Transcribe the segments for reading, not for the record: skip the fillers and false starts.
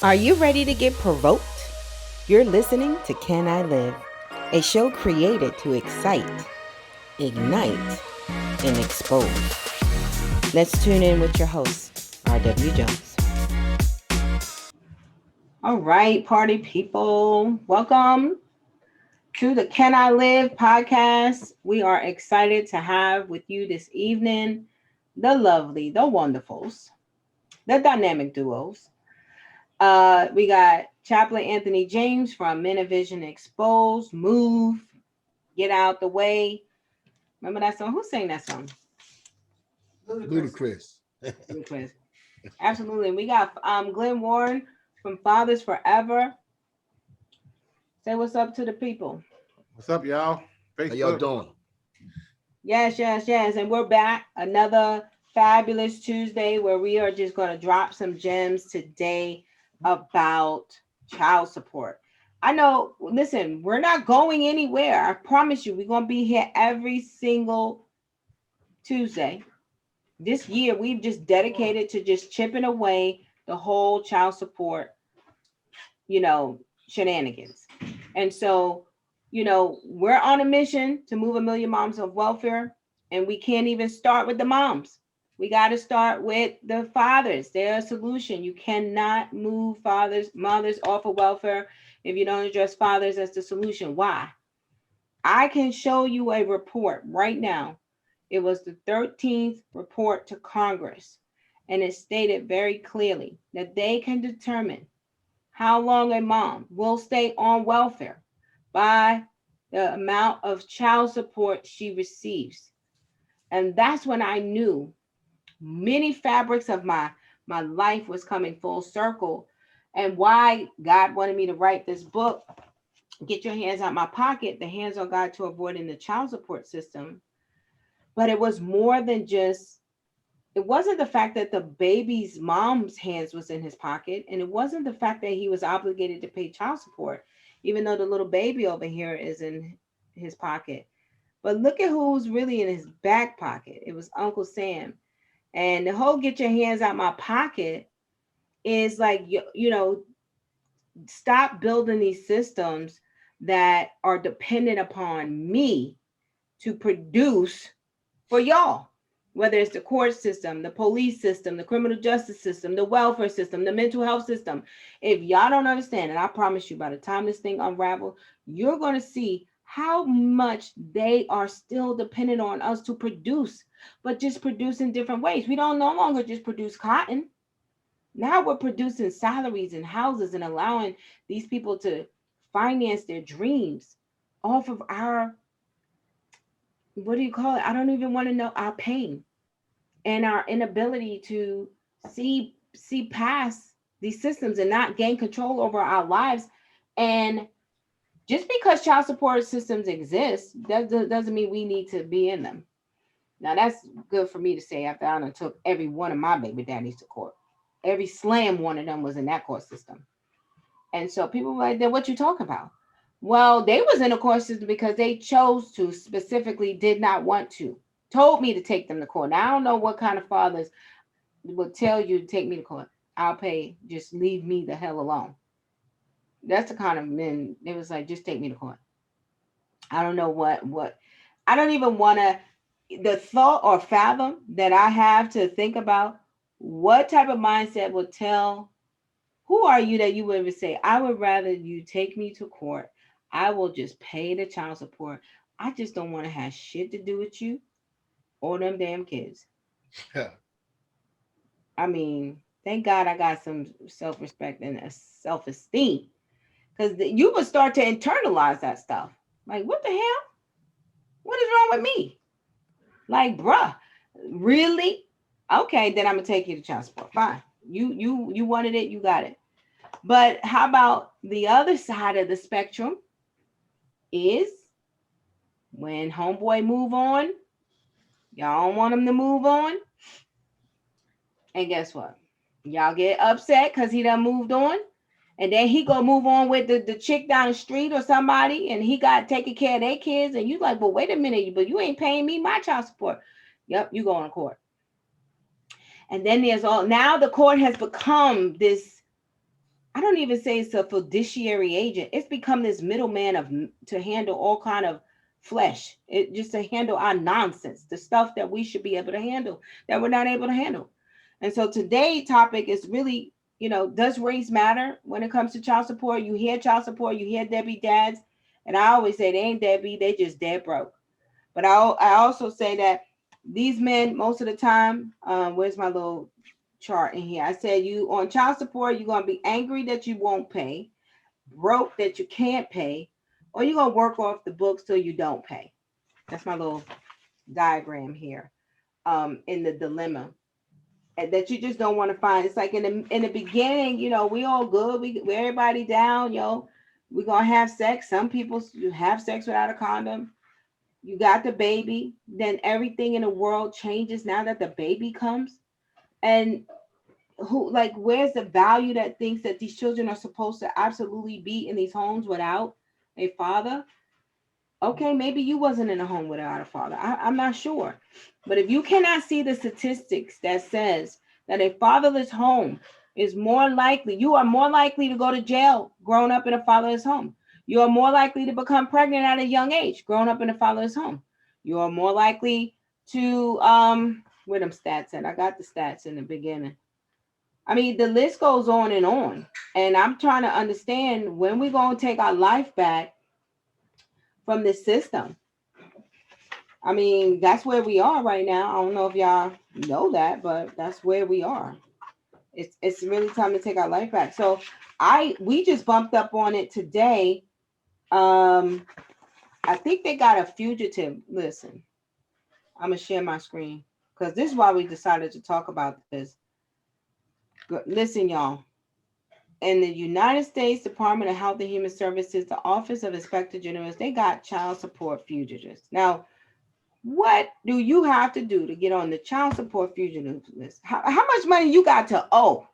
Are you ready to get provoked? You're listening to Can I Live, a show created to excite, ignite, and expose. Let's tune in with your host, R.W. Jones. All right, party people, welcome to the Can I Live podcast. We are excited to have with you this evening the lovely, the wonderfuls, the dynamic duos. We got Chaplain Anthony James from Men of Vision Exposed, Move, Get Out the Way. Remember that song? Who sang that song? Ludicrous. Ludacris. Absolutely. And we got Glenn Warren from Fathers Forever. Say what's up to the people. What's up, y'all? How y'all Facebook. doing? Yes. And we're back. Another fabulous Tuesday where we are just going to drop some gems today about child support. I know, listen, we're not going anywhere. I promise you, we're going to be here every single Tuesday. This year, we've just dedicated to just chipping away the whole child support, shenanigans. And so, we're on a mission to move 1 million moms of welfare, and we can't even start with the moms. We got to start with the fathers. They're a solution. You cannot move mothers off of welfare if you don't address fathers as the solution. Why? I can show you a report right now. It was the 13th report to Congress, and it stated very clearly that they can determine how long a mom will stay on welfare by the amount of child support she receives. And that's when I knew many fabrics of my life was coming full circle, and why God wanted me to write this book, Get Your Hands Out My Pocket, The Hands-on Guide to Avoiding the Child Support System. But it was more than just, it wasn't the fact that the baby's mom's hands was in his pocket, and it wasn't the fact that he was obligated to pay child support, even though the little baby over here is in his pocket. But look at who's really in his back pocket. It was Uncle Sam. And the whole Get Your Hands Out My Pocket is like, stop building these systems that are dependent upon me to produce for y'all, whether it's the court system, the police system, the criminal justice system, the welfare system, the mental health system. If y'all don't understand, and I promise you, by the time this thing unravels, you're going to see how much they are still dependent on us to produce, but just produce in different ways. We don't no longer just produce cotton. Now we're producing salaries and houses and allowing these people to finance their dreams off of our, what do you call it? I don't even want to know, our pain and our inability to see past these systems and not gain control over our lives. And just because child support systems exist, that doesn't mean we need to be in them. Now that's good for me to say after I done took every one of my baby daddies to court. Every slam one of them was in that court system. And so people were like, then what you talking about? Well, they was in a court system because they chose to, specifically did not want to. Told me to take them to court. Now I don't know what kind of fathers would tell you to take me to court. I'll pay. Just leave me the hell alone. That's the kind of men. It was like, just take me to court. I don't know what. I don't even want to. The thought or fathom that I have to think about what type of mindset would tell. Who are you that you would even say, I would rather you take me to court. I will just pay the child support. I just don't want to have shit to do with you or them damn kids. I mean, thank God I got some self-respect and a self-esteem, because you would start to internalize that stuff. Like, what the hell? What is wrong with me? Like, bruh, really? Okay, then I'm gonna take you to child support. Fine. You wanted it, you got it. But how about the other side of the spectrum is when homeboy move on, y'all don't want him to move on. And guess what? Y'all get upset because he done moved on. And then he go move on with the chick down the street or somebody, and he got taking care of their kids. And you like, well, wait a minute, but you ain't paying me my child support. Yep, you go on court. And then there's all, now the court has become this, I don't even say it's a fiduciary agent. It's become this middleman of to handle all kind of flesh. It just to handle our nonsense, the stuff that we should be able to handle that we're not able to handle. And so today's topic is really, does race matter when it comes to child support? You hear child support, you hear deadbeat dads, and I always say they ain't deadbeat, they just dead broke. But I also say that these men, most of the time, where's my little chart in here? I said you on child support, you're gonna be angry that you won't pay, broke that you can't pay, or you're gonna work off the books till you don't pay. That's my little diagram here. In the dilemma that you just don't want to find. It's like in the beginning, we all good, we everybody down, we're gonna have sex. Some people have sex without a condom. You got the baby, then everything in the world changes now that the baby comes. And where's the value that thinks that these children are supposed to absolutely be in these homes without a father? Okay, maybe you wasn't in a home without a father. I'm not sure. But if you cannot see the statistics that says that a fatherless home is more likely, you are more likely to go to jail growing up in a fatherless home. You are more likely to become pregnant at a young age growing up in a fatherless home. You are more likely to where them stats at? I got the stats in the beginning. I mean, the list goes on and on. And I'm trying to understand when we're going to take our life back from this system. I mean, that's where we are right now. I don't know if y'all know that, but that's where we are. It's really time to take our life back. So we just bumped up on it today. I think they got a fugitive. Listen, I'm gonna share my screen because this is why we decided to talk about this. Listen, y'all. In the United States Department of Health and Human Services, the Office of Inspector General, they got child support fugitives. Now, what do you have to do to get on the child support fugitive list? How much money you got to owe?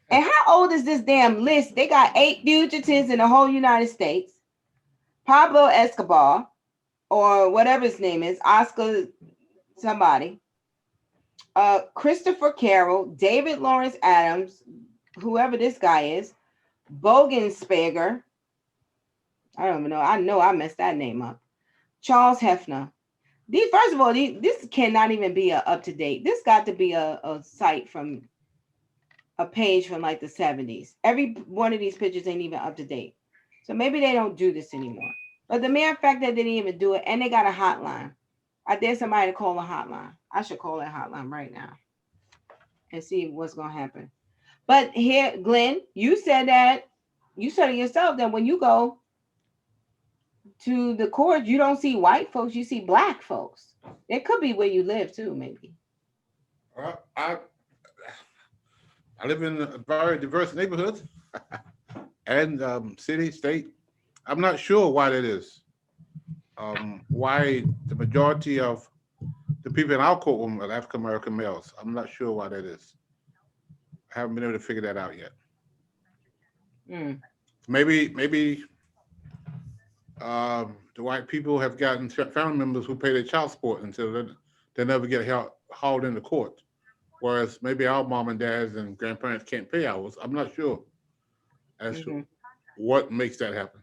And how old is this damn list? They got 8 fugitives in the whole United States. Pablo Escobar, or whatever his name is, Oscar somebody, Christopher Carroll, David Lawrence Adams, whoever this guy is, Bogenspager. I don't even know. I know I messed that name up. Charles Hefner. First of all, this cannot even be up to date. This got to be a site from a page from like the 70s. Every one of these pictures ain't even up to date. So maybe they don't do this anymore. But the mere fact that they didn't even do it, and they got a hotline. I dare somebody to call a hotline. I should call that hotline right now and see what's going to happen. But here, Glenn, you said it yourself that when you go to the court, you don't see white folks, you see black folks. It could be where you live too, maybe. I live in a very diverse neighborhood and city, state. I'm not sure why that is. Why the majority of the people in our courtroom are African American males. I'm not sure why that is. I haven't been able to figure that out yet. Mm. Maybe the white people have gotten family members who pay their child support until they never get hauled into court. Whereas maybe our mom and dads and grandparents can't pay ours. I'm not sure as to what makes that happen.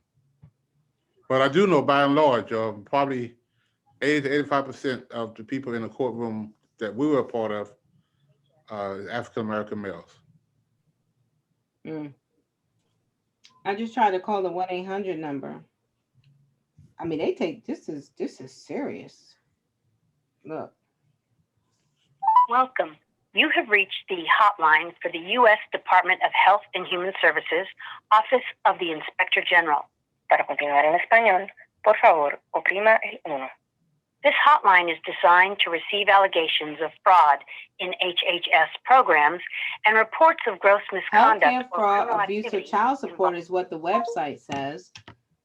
But I do know by and large, probably 80 to 85% of the people in the courtroom that we were a part of African American males. Mm. I just tried to call the 1-800 number. I mean, they take this is serious. Look. Welcome. You have reached the hotline for the U.S. Department of Health and Human Services, Office of the Inspector General. Para continuar en español, por favor, oprima el 1. This hotline is designed to receive allegations of fraud in HHS programs and reports of gross misconduct. Healthcare fraud, abuse of child support is what the website says.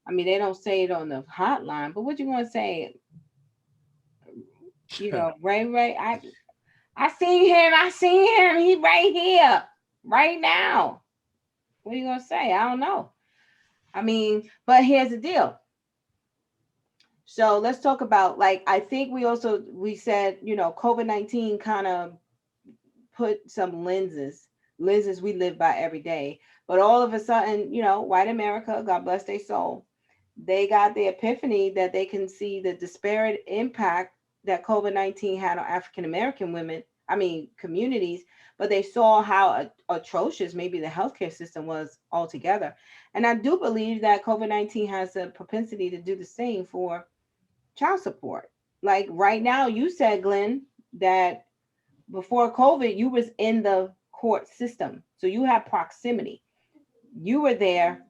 I mean, they don't say it on the hotline, but what you want to say? Ray, I seen him. He right here, right now. What are you going to say? I don't know. I mean, but here's the deal. So let's talk about, I think we said, COVID-19 kind of put some lenses lenses we live by every day. But all of a sudden, white America, God bless their soul, they got the epiphany that they can see the disparate impact that COVID-19 had on African American women, communities, but they saw how atrocious maybe the healthcare system was altogether. And I do believe that COVID-19 has a propensity to do the same for child support. Like right now, you said, Glenn, that before COVID, you was in the court system. So you have proximity. You were there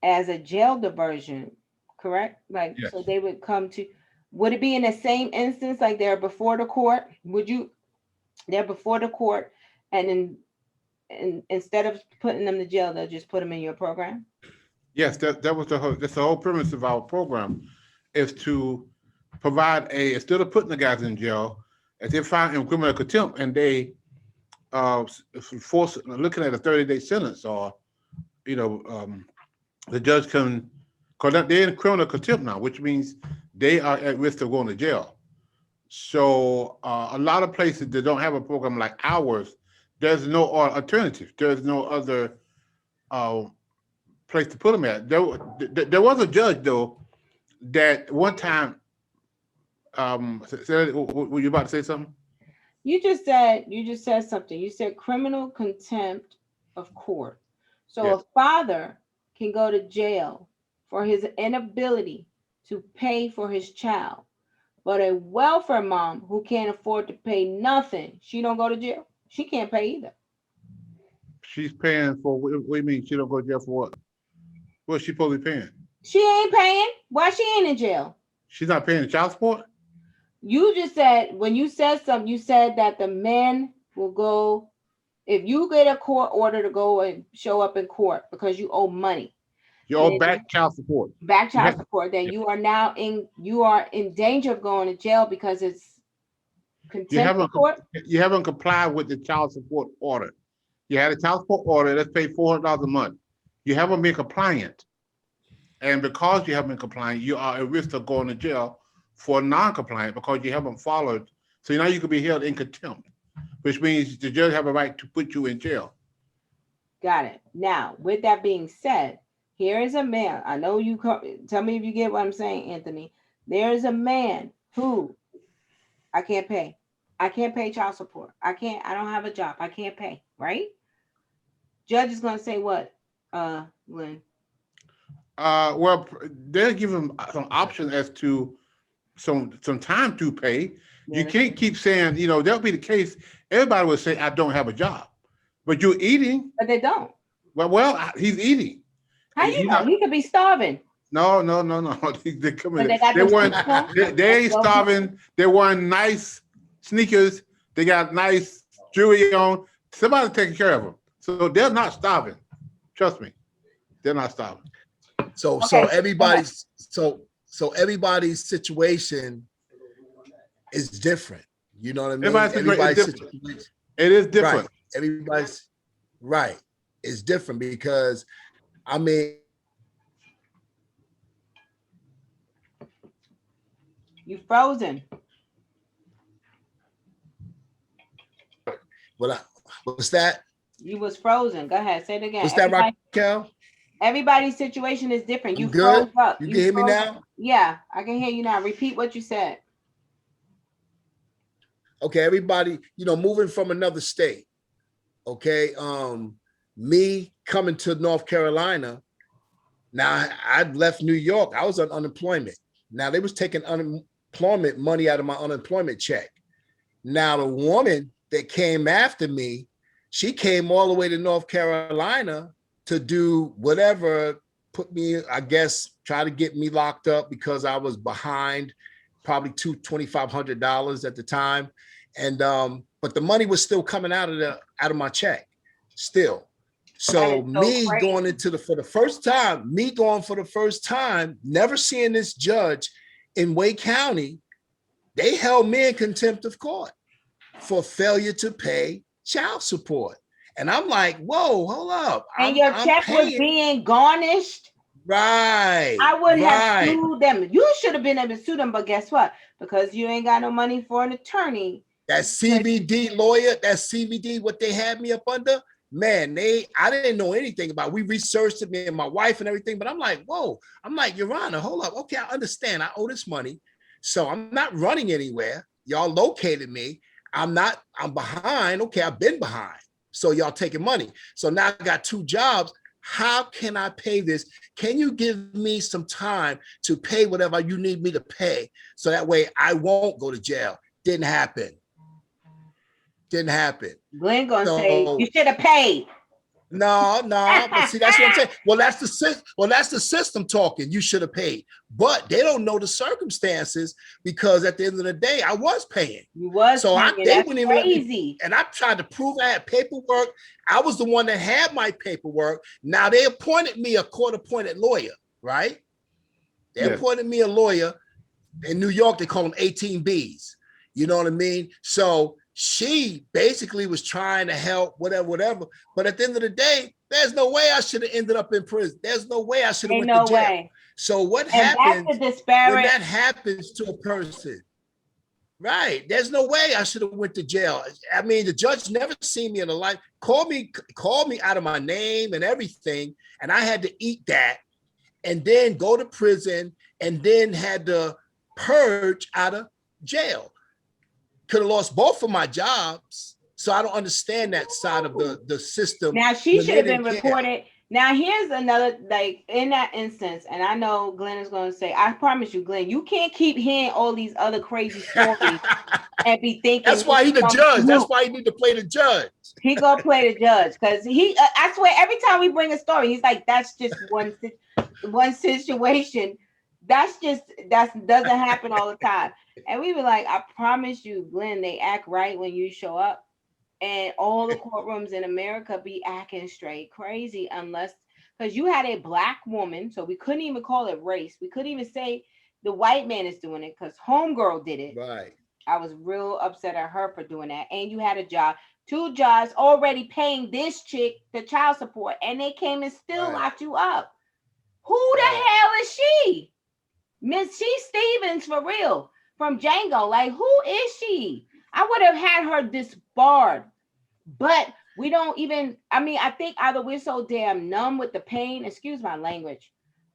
as a jail diversion, correct? Like, Yes. so they would come to, would it be in the same instance, like they're before the court? They're before the court, and instead of putting them to jail, they'll just put them in your program? Yes, that was that's the whole premise of our program, is to provide instead of putting the guys in jail, if they find in criminal contempt and they force looking at a 30-day sentence, or the judge can, because they're in criminal contempt now, which means they are at risk of going to jail. So a lot of places that don't have a program like ours, there's no alternative. There's no other place to put them at. There was a judge though that one time. Were you about to say something? You just said something. You said criminal contempt of court. So Yes. a father can go to jail for his inability to pay for his child, but a welfare mom who can't afford to pay nothing, she don't go to jail. She can't pay either. She's paying for. What do you mean she don't go to jail for what? What's she supposed to be paying? She ain't paying. Why she ain't in jail? She's not paying the child support? You just said, when you said something, you said that the men will go, if you get a court order to go and show up in court because you owe money, You owe back child support. back child support, then you are in danger of going to jail because it's contempt of court. You haven't complied with the child support order. You had a child support order that's paid $400 a month. You haven't been compliant. And because you haven't been compliant, you are at risk of going to jail for non-compliant because you haven't followed. So now you could be held in contempt, which means the judge have a right to put you in jail. Got it. Now, with that being said, here is a man. I know you tell me if you get what I'm saying, Anthony. There is a man who I can't pay. I can't pay child support. I don't have a job. I can't pay, right? Judge is gonna say what, Lynn? Well, they'll give them some options as to some time to pay. You can't keep saying, that'll be the case. Everybody would say, I don't have a job, but you're eating. But they don't. Well, he's eating. How you know? He could be starving. No. They come in. They ain't starving. They're wearing nice sneakers. They got nice jewelry on. Somebody's taking care of them. So they're not starving. Trust me. They're not starving. So everybody's situation is different. You know what I mean? Everybody's situation. It is different. Right. Everybody's right. It's different because you frozen. What's that? You was frozen. Go ahead. Say it again. What's that, Raquel? Everybody's situation is different. You good? Froze up. You can hear me now? Up. Yeah, I can hear you now. Repeat what you said. Okay, everybody, moving from another state. Okay. Me coming to North Carolina. Now I'd left New York. I was on unemployment. Now they was taking unemployment money out of my unemployment check. Now the woman that came after me, she came all the way to North Carolina to do whatever, put me, I guess, try to get me locked up because I was behind probably $2,500 at the time. And but the money was still coming out of my check still. So me going for the first time, never seeing this judge in Wake County, they held me in contempt of court for failure to pay child support. And I'm like, whoa, hold up. And your check was being garnished? Right. I would have sued them. You should have been able to sue them, but guess what? Because you ain't got no money for an attorney. That CBD lawyer, that CBD, what they had me up under, man, I didn't know anything about it. We researched it, me and my wife and everything, but I'm like, whoa, I'm like, Your Honor, hold up. Okay, I understand. I owe this money. So I'm not running anywhere. Y'all located me. I'm behind. Okay, I've been behind. So y'all taking money. So now I got 2 jobs. How can I pay this? Can you give me some time to pay whatever you need me to pay? So that way I won't go to jail. Didn't happen. Didn't happen. Glenn gonna say So you should have paid. no, but see, that's what I'm saying. Well, that's the system talking. You should have paid, but they don't know the circumstances because at the end of the day, I was paying. You was So paying. they That's wouldn't even let me, crazy. and I tried to prove I had paperwork. I was the one that had my paperwork. Now they appointed me a court-appointed lawyer, right? They Yes. appointed me a lawyer. In New York, they call them 18Bs. You know what I mean? So she basically was trying to help, whatever. But at the end of the day, there's no way I should have ended up in prison. There's no way I should have Ain't went no to jail. way. So what And that's happens the when disparate. that happens to a person? Right. There's no way I should have went to jail. I mean, the judge never seen me in a life, called me out of my name and everything. And I had to eat that and then go to prison and then had to purge out of jail. Could have lost both of my jobs. So I don't understand that side of the system. Now she when should they have been didn't care. reported. Now here's another, like in that instance, and I know Glenn is going to say, I promise you, Glenn, you can't keep hearing all these other crazy stories and be thinking. That's why he the judge. That's why he need to play the judge. He gonna play the judge because he. I swear, every time we bring a story, he's like, "That's just one situation. That doesn't happen all the time." And we were like, "I promise you, Glenn, they act right when you show up." And all the courtrooms in America be acting straight crazy unless, because you had a Black woman, so we couldn't even call it race. We couldn't even say the white man is doing it because homegirl did it. Right. I was real upset at her for doing that. And you had a job, 2 jobs already paying this chick the child support, and they came and still locked you up. Who the hell is she? Miss She Stevens for real from Django. Like, who is she? I would have had her disbarred, but we don't even. I mean, I think either we're so damn numb with the pain. Excuse my language.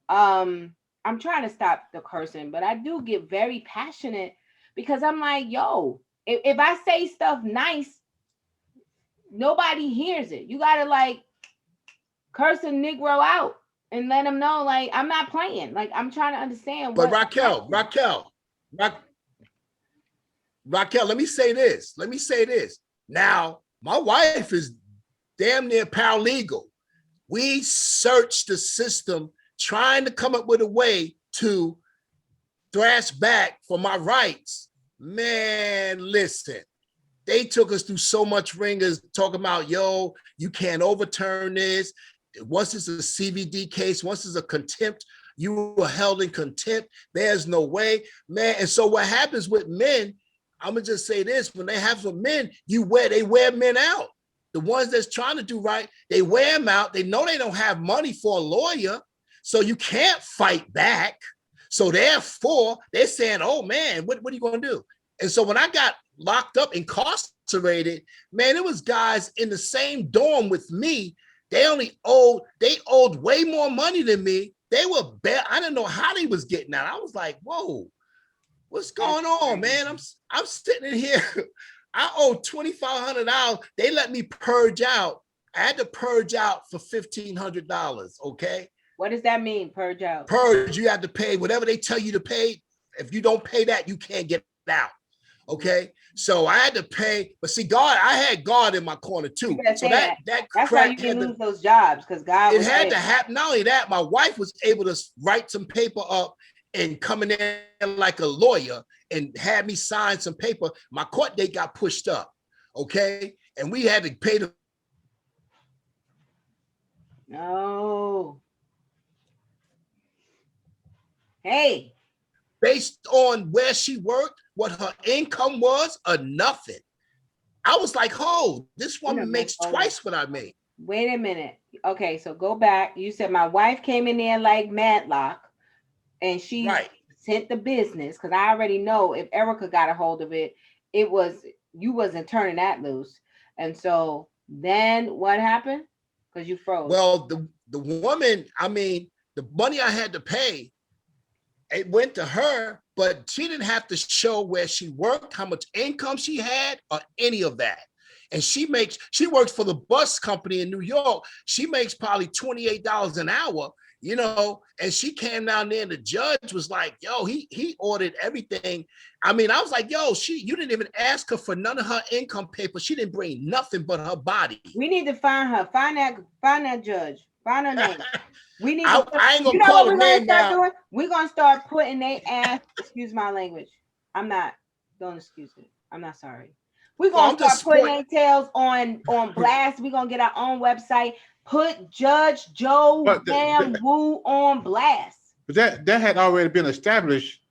I'm trying to stop the cursing, but I do get very passionate because I'm like, yo, if I say stuff nice, nobody hears it. You gotta like curse a Negro out and let them know, like, I'm not playing. Like, I'm trying to understand. But Raquel, let me say this. Now, my wife is damn near paralegal. We searched the system trying to come up with a way to thrash back for my rights. Man, listen, they took us through so much ringers talking about, yo, you can't overturn this. Once it's a CVD case, once it's a contempt, you were held in contempt. There's no way, man. And so what happens with men, I'm gonna just say this, when they have some men, they wear men out. The ones that's trying to do right, they wear them out. They know they don't have money for a lawyer, so you can't fight back. So therefore, they're saying, oh man, what are you gonna do? And so when I got locked up, incarcerated, man, it was guys in the same dorm with me. They owed way more money than me. They were I didn't know how they was getting out. I was like, whoa, what's going on, man? I'm sitting in here. I owe $2,500. They let me purge out. I had to purge out for $1,500. Okay. What does that mean? Purge out. Purge. You have to pay whatever they tell you to pay. If you don't pay that, you can't get out. Okay. So I had to pay, but see, I had God in my corner too. So that's why you can lose those jobs, because God. It had to happen. Not only that, my wife was able to write some paper up and coming in like a lawyer and had me sign some paper. My court date got pushed up. Okay. And we had to pay the. No. Hey. Based on where she worked, what her income was, or nothing. I was like, oh, this woman makes twice what I make. Wait a minute. Okay, so go back. You said my wife came in there like Matlock, and she sent the business, because I already know if Erica got a hold of it, you wasn't turning that loose. And so Then what happened? Because you froze. Well, the woman, I mean, the money I had to pay, it went to her, but she didn't have to show where she worked, how much income she had, or any of that. And she works for the bus company in New York. She makes probably $28 an hour, you know, and she came down there and the judge was like, yo, he ordered everything. I mean, I was like, yo, you didn't even ask her for none of her income papers. She didn't bring nothing but her body. We need to find her. Find that judge. Find her name. We need to I ain't gonna you know call what her we're gonna name start now. doing? We're gonna start putting their ass, excuse my language. Don't excuse it. I'm not sorry. We're Well, gonna I'm start just putting point- their tails on blast. We're gonna get our own website. Put Judge Joe But Damn Woo on blast. But that had already been established.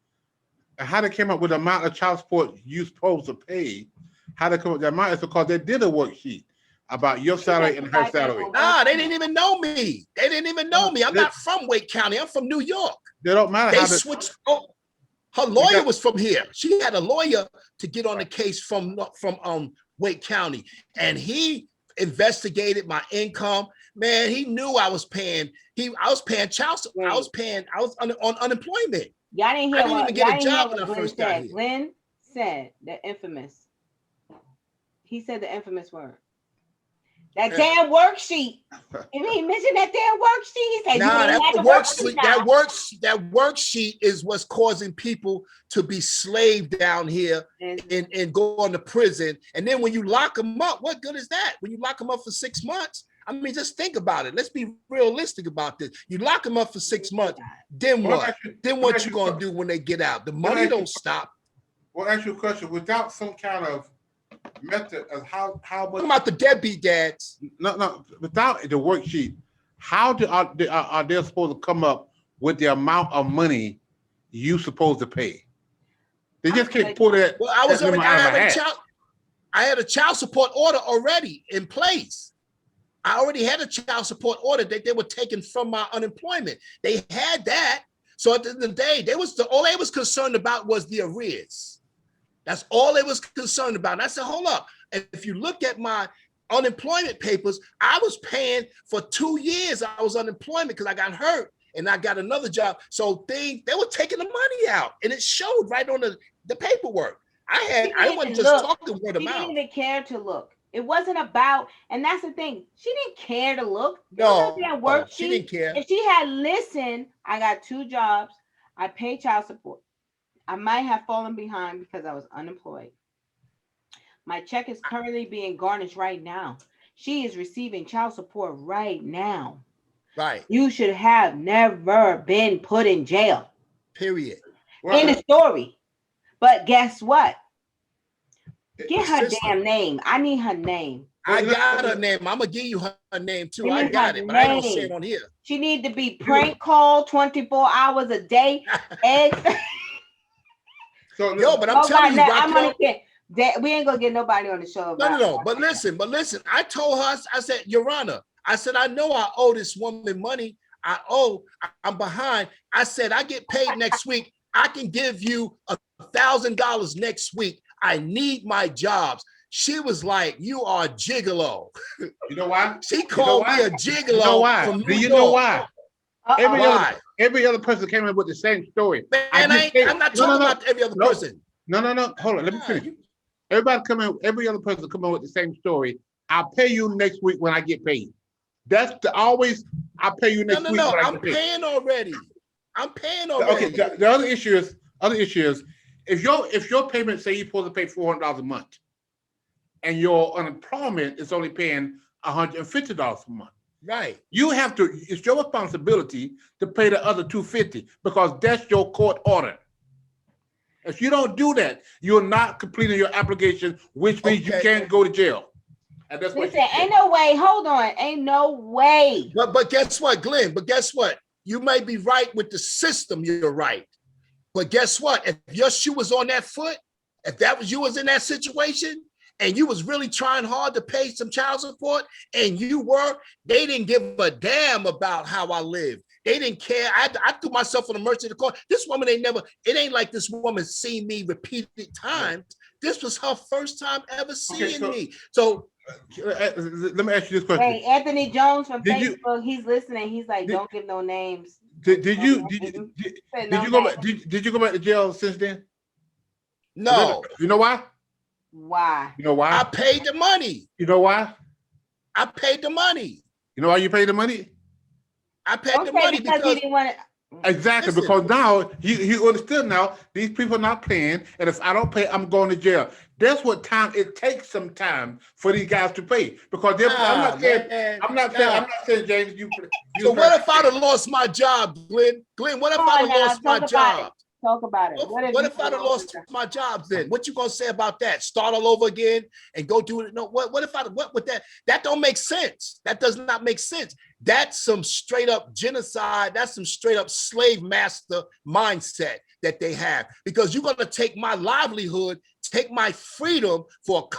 How they came up with the amount of child support you supposed to pay? How they come up with that amount is because they did a worksheet about your salary and her salary. Nah, they didn't even know me. They didn't even know me. I'm not from Wake County. I'm from New York. They don't matter They how switched. Her lawyer was from here. She had a lawyer to get on the case from Wake County, and he investigated my income. Man, he knew I was paying. I was paying child support. I was on unemployment. Y'all didn't hear I didn't even get a job when I Glenn first got said. here. Glenn said the infamous. He said the infamous word. That damn worksheet. And he mentioned that damn worksheet. He said, Nah, that worksheet is what's causing people to be slaved down here and go on to prison. And then when you lock them up, what good is that? When you lock them up for 6 months, I mean, just think about it. Let's be realistic about this. You lock them up for 6 months, then what? Then what you gonna do when they get out? The money don't stop. Well, ask you a question. Without some kind of method of how much What about the deadbeat dads? No, without the worksheet, how are they supposed to come up with the amount of money you supposed to pay? They just can't pull that. Well, I had a child support order already in place. I already had a child support order that they were taking from my unemployment. They had that. So at the end of the day, all they was concerned about was the arrears. That's all they was concerned about. And I said, hold up. And if you look at my unemployment papers, I was paying for 2 years. I was unemployment because I got hurt and I got another job. So they were taking the money out and it showed right on the paperwork. I wasn't just talking word of mouth. She didn't even care to look. It wasn't about, and that's the thing. She didn't care to look. No, she didn't care. If she had listened, I got 2 jobs. I pay child support. I might have fallen behind because I was unemployed. My check is currently being garnished right now. She is receiving child support right now. Right. You should have never been put in jail. Period. In the story. But guess what? Get her damn name. I need her name. I got her name. I'm gonna give you her name too. I got it, but I don't say it on here. She need to be prank called 24 hours a day. So, but I'm telling you, we ain't gonna get nobody on the show. No. But listen. I told her. I said, Your Honor. I said, I know I owe this woman money. I'm behind. I said, I get paid next week. I can give you $1,000 next week. I need my jobs. She was like, you are a gigolo. You know why? She called me a gigolo. You know why? Do you know why? Every other person came in with the same story. Man, I'm not talking about every other person. No. Hold on. Let me finish. Every other person come in with the same story. I'll pay you next week when I get paid. I'll pay you next week. No. I'm paying already. Okay. The other issue is if your payment say you're supposed to pay $400 a month, and your unemployment is only paying $150 a month. Right. It's your responsibility to pay the other $250 because that's your court order. If you don't do that, you're not completing your application, which means you can't go to jail. And that's what ain't no way. Hold on. Ain't no way. But guess what, Glenn? But guess what? You may be right with the system. You're right. But guess what? If your shoe was on that foot, if you was in that situation, and you was really trying hard to pay some child support, and they didn't give a damn about how I lived. They didn't care. I threw myself on the mercy of the court. This woman it ain't like this woman seen me repeated times. This was her first time ever seeing me. So Let me ask you this question. Hey, Anthony Jones from Did you- Facebook, he's listening. He's like, Did- don't give no names. Did Don't you name- did Said no you go names. back? Did you go back to jail since then? No, You know why? Why? You know why? I paid the money. You know why? I paid the money. You know why you paid the money? I paid Don't the say money because he because didn't want to. Exactly, Listen. because now you understood now these people are not paying, and if I don't pay, I'm going to jail. That's what time it takes. Some time for these guys to pay because I'm not saying James. So what if I'd have lost my job, Glenn? Glenn, what if Come I'd on have now, lost my talk about job? it. Talk about it. What if I'd have lost my job then? What you gonna say about that? Start all over again and go do it? No, what if what with that? That don't make sense. That does not make sense. That's some straight up genocide. That's some straight up slave master mindset that they have. Because you're gonna take my livelihood, take my freedom for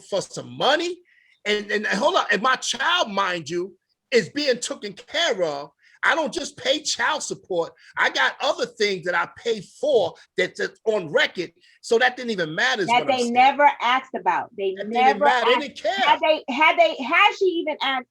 for some money, and hold on, and my child, mind you, is being taken care of. I don't just pay child support. I got other things that I pay for that's on record. So that didn't even matter. That they never asked about. They never asked. They didn't care. Had she even asked,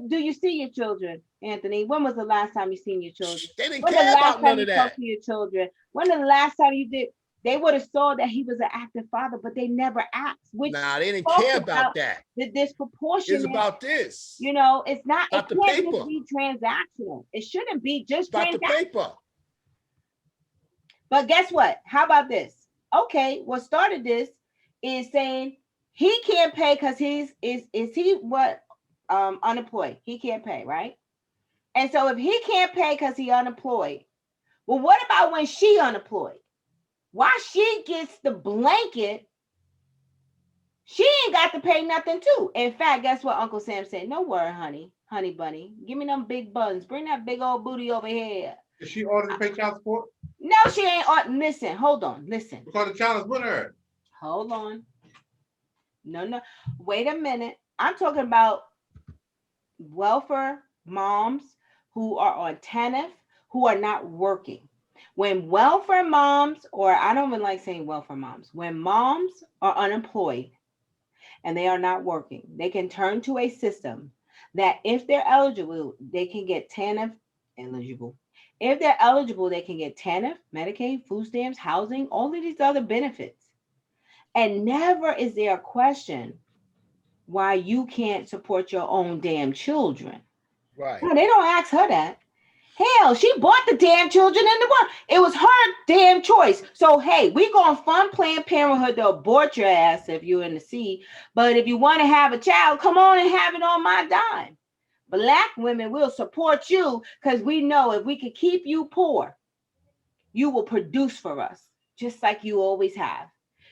do you see your children, Anthony? When was the last time you seen your children? They didn't When care the last about time none you of talked that. to your children? When the last time you did? They would have saw that he was an active father, but they never asked. Which Nah, they didn't care about that. The disproportionate. It's about this. You know, it's not. About it the can't paper. just be transactional. It shouldn't be just About the transactional. paper. But guess what? How about this? Okay, what started this is saying he can't pay because he unemployed. He can't pay, right? And so if he can't pay because he unemployed, well, what about when she unemployed? Why she gets the blanket? She ain't got to pay nothing too. In fact, guess what Uncle Sam said? No worry, honey bunny. Give me them big buns. Bring that big old booty over here. Is she ordered to pay child support? No, she ain't. Listen, hold on. Listen. Because the child is with her. Hold on. No. Wait a minute. I'm talking about welfare moms who are on TANF, who are not working. When welfare moms, or I don't even like saying welfare moms, when moms are unemployed and they are not working, they can turn to a system that if they're eligible, they can get TANF eligible. If they're eligible, they can get TANF, Medicaid, food stamps, housing, all of these other benefits. And never is there a question why you can't support your own damn children. Right. No, they don't ask her that. Hell, she bought the damn children in the world. It was her damn choice. So, hey, we gonna fund Planned Parenthood to abort your ass if you're in the sea. But if you want to have a child, come on and have it on my dime. Black women will support you because we know if we could keep you poor, you will produce for us, just like you always have.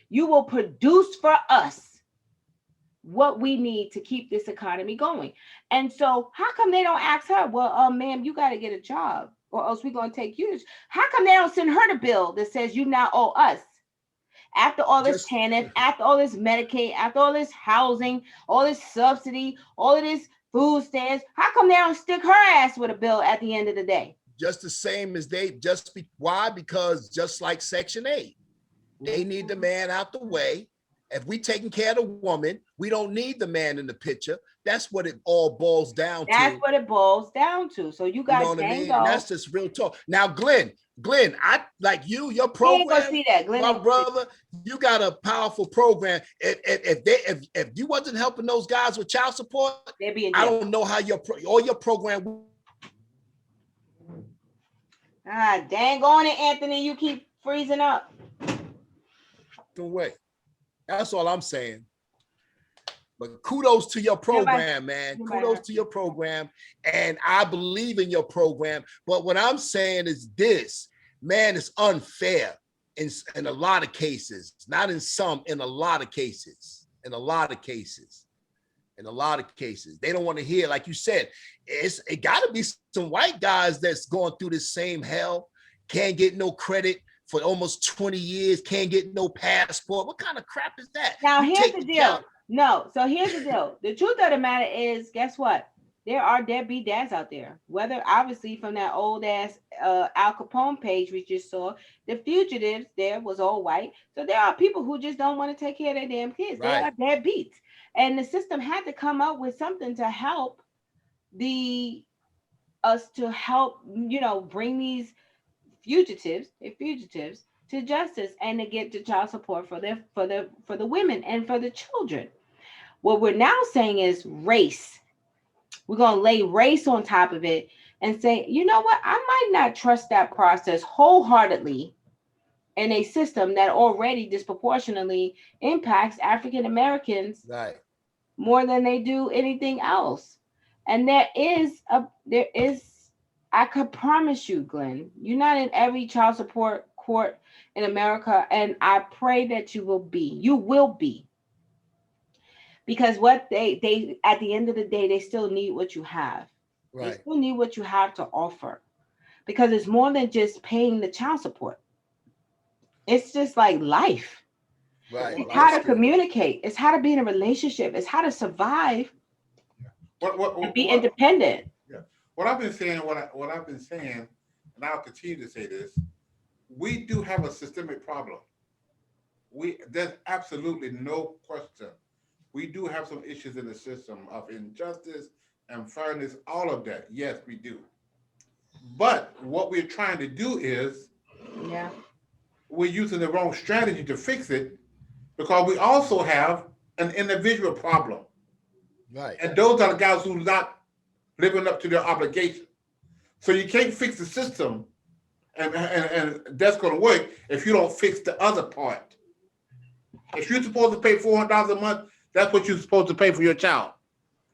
You will produce for us what we need to keep this economy going. And so how come they don't ask her, well, ma'am, you got to get a job or else we're going to take you. How come they don't send her the bill that says you now owe us? After all this TANF, after all this Medicaid, after all this housing, all this subsidy, all of this food stamps, how come they don't stick her ass with a bill at the end of the day? Just the same as why? Because just like Section 8, they need the man out the way. If we taking care of the woman, we don't need the man in the picture. That's what it all boils down to. That's what it boils down to. So you guys, you know what I mean? And that's just real talk. Now, Glenn, I like your program. Ain't gonna see that, Glenn. My brother, you got a powerful program. If you wasn't helping those guys with child support, they'd be in jail. I don't know how your program. Dang on it, Anthony. You keep freezing up. Way. That's all I'm saying. But kudos to your program, man. Kudos to your program. And I believe in your program. But what I'm saying is this, man, it's unfair in a lot of cases. Not in some, in a lot of cases. In a lot of cases. They don't want to hear, like you said, it got to be some white guys that's going through the same hell, can't get no credit for almost 20 years, can't get no passport. What kind of crap is that? Now, here's the deal. So here's the deal. The truth of the matter is, guess what? There are deadbeat dads out there. Whether, obviously, from that old ass Al Capone page we just saw, the fugitives there was all white. So there are people who just don't want to take care of their damn kids. Right. They are deadbeats. And the system had to come up with something to help us to help, bring these fugitives to justice and to get the child support for the women and for the children. What we're now saying is race. We're going to lay race on top of it and say, you know what? I might not trust that process wholeheartedly in a system that already disproportionately impacts African Americans Right. more than they do anything else. And I could promise you, Glenn, you're not in every child support court in America, and I pray that you will be. You will be. Because what they at the end of the day, they still need what you have. They Right. still need what you have to offer. Because it's more than just paying the child support. It's just like life. Right. It's Life how to skill. communicate. It's how to be in a relationship. It's how to survive and be What independent. what I've been saying, what I've been saying, and I'll continue to say this, we do have a systemic problem. There's absolutely no question. We do have some issues in the system of injustice and fairness, all of that. Yes, we do. But what we're trying to do is Yeah. we're using the wrong strategy to fix it because we also have an individual problem. Right. And those are the guys who are not living up to their obligation. So you can't fix the system and that's going to work if you don't fix the other part. If you're supposed to pay $400 a month, that's what you're supposed to pay for your child.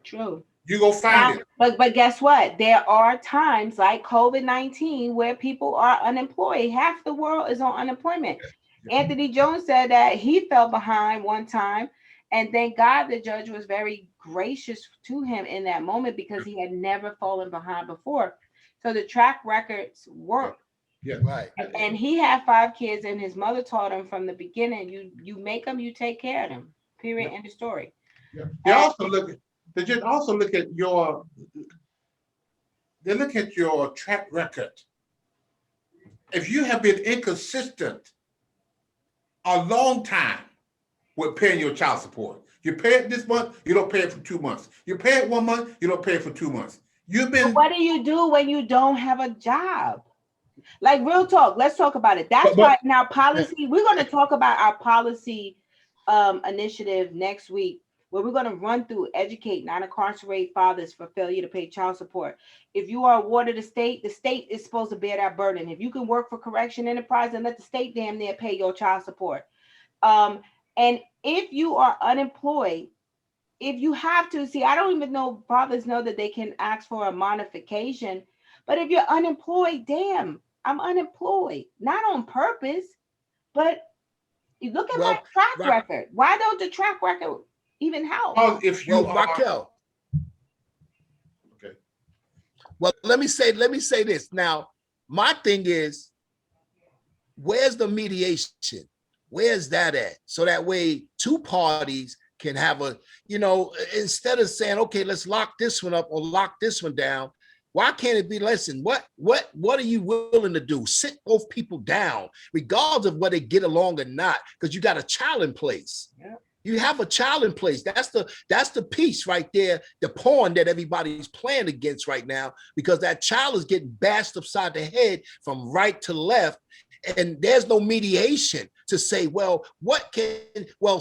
True. You go find it. But guess what? There are times like COVID-19 where people are unemployed. Half the world is on unemployment. Yeah. Anthony Jones said that he fell behind one time, and thank God the judge was very gracious to him in that moment because he had never fallen behind before. So the track records work. Yeah. Right. And he had 5 kids, and his mother taught him from the beginning, you make them, you take care of them. Period. Yeah. End of story. Yeah. They just also look at your track record. If you have been inconsistent a long time with paying your child support, you pay it this month, you don't pay it for 2 months. You pay it 1 month, you don't pay it for 2 months. But what do you do when you don't have a job? Like real talk, let's talk about it. That's why in our policy, we're going to talk about our policy initiative next week, where we're going to run through educate non-incarcerated fathers for failure to pay child support. If you are awarded the state is supposed to bear that burden. If you can work for Correction Enterprise, and let the state damn near pay your child support. And if you are unemployed, if you have to, see, I don't even know fathers know that they can ask for a modification. But if you're unemployed, damn, I'm unemployed. Not on purpose, but you look at my track record. Why don't the track record even help? Well, if you Raquel. Okay. Well, let me say this. Now, my thing is, where's the mediation? Where's that at? So that way 2 parties can have instead of saying, okay, let's lock this one up or lock this one down. Why can't it be, listen, what are you willing to do? Sit both people down, regardless of whether they get along or not, because you got a child in place. Yeah. You have a child in place. That's the piece right there, the pawn that everybody's playing against right now, because that child is getting bashed upside the head from right to left. And there's no mediation to say,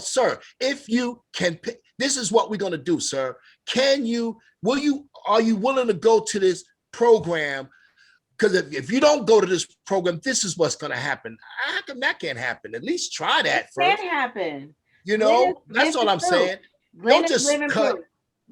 sir, if you can pay, this is what we're going to do, sir. Are you willing to go to this program? Because if you don't go to this program, this is what's going to happen. How come that can't happen? At least try that first. It can happen. That's all I'm saying. Glenn Don't is just living cut. proof.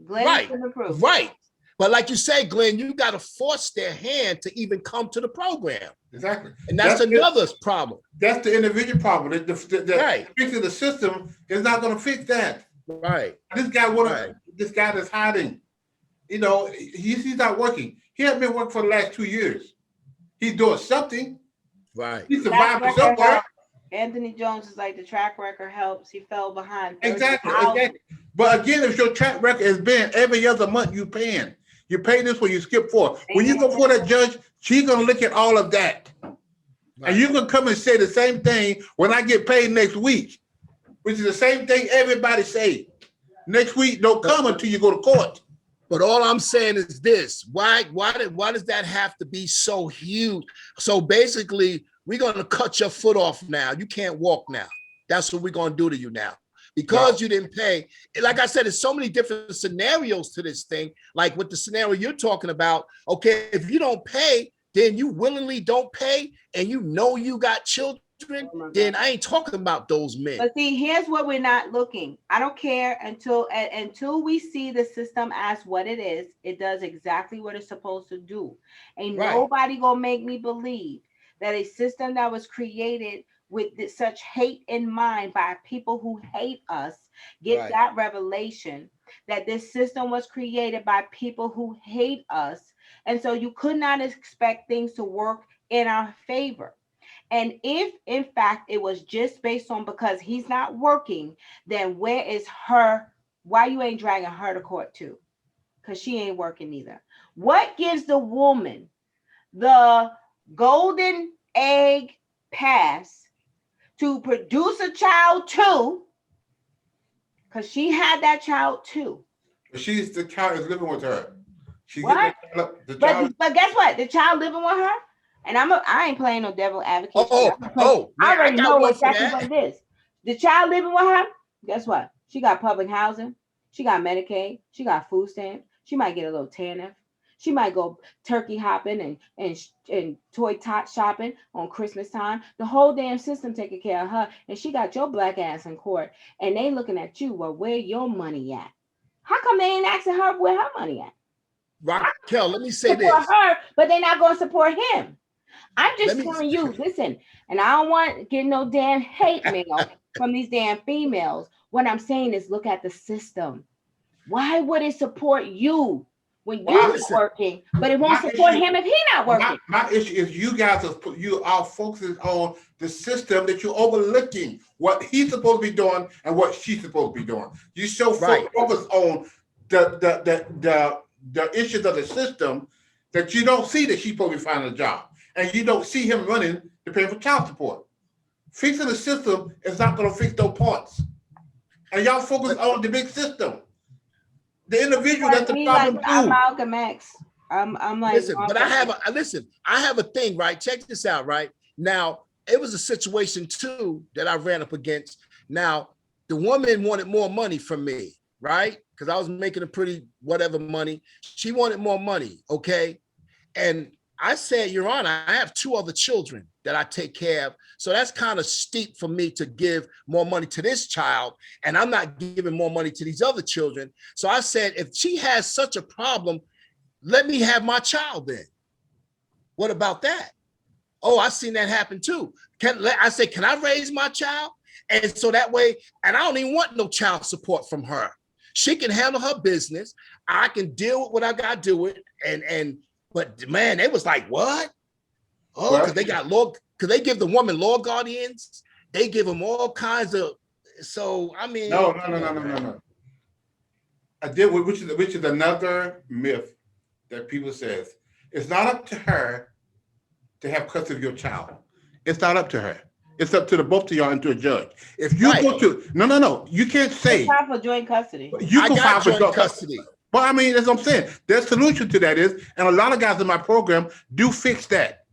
Glenn is living proof. Right. But like you say, Glenn, you got to force their hand to even come to the program. Exactly. And that's another problem. That's the individual problem. Right. Fixing the system is not going to fix that. Right. This guy that's hiding, he's not working. He hasn't been working for the last 2 years. He's doing something. Right. He survived somewhere. Anthony Jones is like, the track record helps. He fell behind. Exactly. But again, if your track record has been every other month you paying, you pay this when you skip 4. When you go for that judge, she's gonna look at all of that. Right. And you can come and say the same thing when I get paid next week, which is the same thing everybody say. Next week don't come until you go to court. But all I'm saying is this: why does that have to be so huge? So basically, we're gonna cut your foot off now. You can't walk now. That's what we're gonna do to you now. Because you didn't pay. Like I said, there's so many different scenarios to this thing. Like with the scenario you're talking about, okay, if you don't pay, then you willingly don't pay, and you know you got children, then I ain't talking about those men. But see, here's what we're not looking. I don't care until we see the system as what it is. It does exactly what it's supposed to do. Ain't nobody gonna make me believe that a system that was created with such hate in mind by people who hate us get that revelation that this system was created by people who hate us. And so you could not expect things to work in our favor. And if in fact it was just based on because he's not working, then where is her? Why you ain't dragging her to court too? Because she ain't working either. What gives the woman the golden egg pass to produce a child too? Because she had that child too. She's the child is living with her. She what? But guess what? The child living with her. And I ain't playing no devil advocate. I already know exactly what it is. The child living with her, guess what? She got public housing. She got Medicaid. She got food stamps. She might get a little TANF. She might go turkey hopping and toy tot shopping on Christmas time. The whole damn system taking care of her. And she got your black ass in court. And they looking at you, well, where your money at? How come they ain't asking her where her money at? Raquel, let me say this. Support her, but they're not going to support him. I'm just telling you, listen, and I don't want to get no damn hate mail from these damn females. What I'm saying is look at the system. Why would it support you when you're working, but it won't support him if he's not working? My issue is you guys are focusing on the system that you're overlooking, what he's supposed to be doing and what she's supposed to be doing. You so focus on the issues of the system that you don't see that she's supposed to be finding a job. And you don't see him running to pay for child support. Fixing the system is not going to fix those parts. And y'all focus on the big system. The individual, that's the problem too. I'm Malcolm X. I'm like, listen, but I have a thing, right? Check this out, right? Now, it was a situation too that I ran up against. Now, the woman wanted more money from me, right? Because I was making a pretty whatever money. She wanted more money, okay? And I said, Your Honor, I have 2 other children that I take care of. So that's kind of steep for me to give more money to this child. And I'm not giving more money to these other children. So I said, if she has such a problem, let me have my child then. What about that? Oh, I've seen that happen too. I said, can I raise my child? And so that way, and I don't even want no child support from her. She can handle her business. I can deal with what I got to do with. But man, it was like, what? Oh, because they got law, because they give the woman law guardians. They give them all kinds of, so I mean. No. I did, which is another myth that people says. It's not up to her to have custody of your child. It's not up to her. It's up to the both of y'all and to a judge. If you go to, no, you can't say. It's time for joint custody. You can file for joint custody. But I mean, that's what I'm saying. Their solution to that is, and a lot of guys in my program do fix that.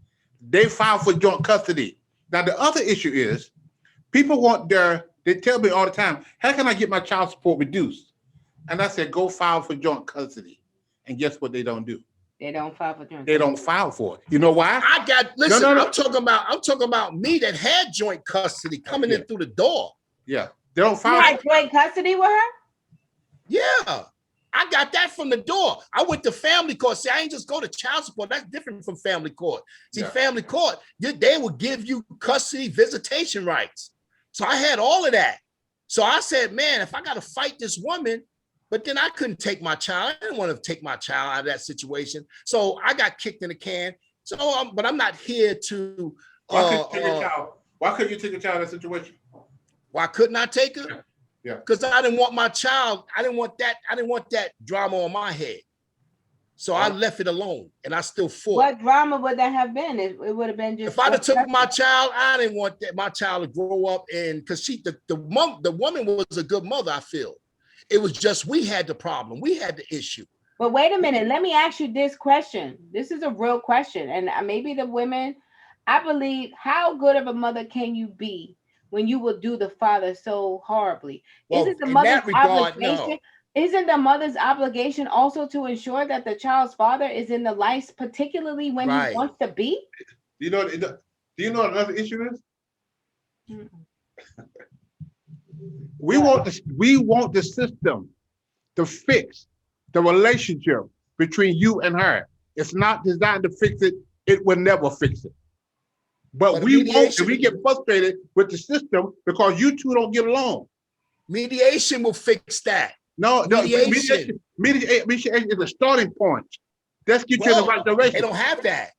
They file for joint custody. Now, the other issue is people they tell me all the time, how can I get my child support reduced? And I said, go file for joint custody. And guess what they don't do? They don't file for joint custody. They don't file for it. You know why? Listen, no. I'm talking about me that had joint custody coming in through the door. Yeah. They don't file. You had joint custody with her? Yeah. I got that from the door. I went to family court. See, I ain't just go to child support. That's different from family court. See, family court, they will give you custody visitation rights. So I had all of that. So I said, man, if I got to fight this woman, but then I couldn't take my child. I didn't want to take my child out of that situation. So I got kicked in the can. So, but I'm not here to. Why couldn't you take a child in that situation? Why couldn't I take her? Yeah. Because I didn't want my child. I didn't want that drama on my head. So I left it alone, and I still fought. What drama would that have been? It would have been just. If I'd have took my child, I didn't want my child to grow up, and because the woman was a good mother, I feel. It was just we had the problem. We had the issue. But wait a minute. Let me ask you this question. This is a real question. And maybe the women, I believe, how good of a mother can you be when you will do the father so horribly? Well, Isn't the in mother's that regard, obligation? no. Isn't the mother's obligation also to ensure that the child's father is in the life, particularly when he Right. wants to be? You know, do you know what another issue is? Mm. We want the system to fix the relationship between you and her. It's not designed to fix it. It will never fix it. But we won't, and we get frustrated with the system because you two don't get along. Mediation will fix that. No, mediation is a starting point. Let's get you in the right direction. They don't have that.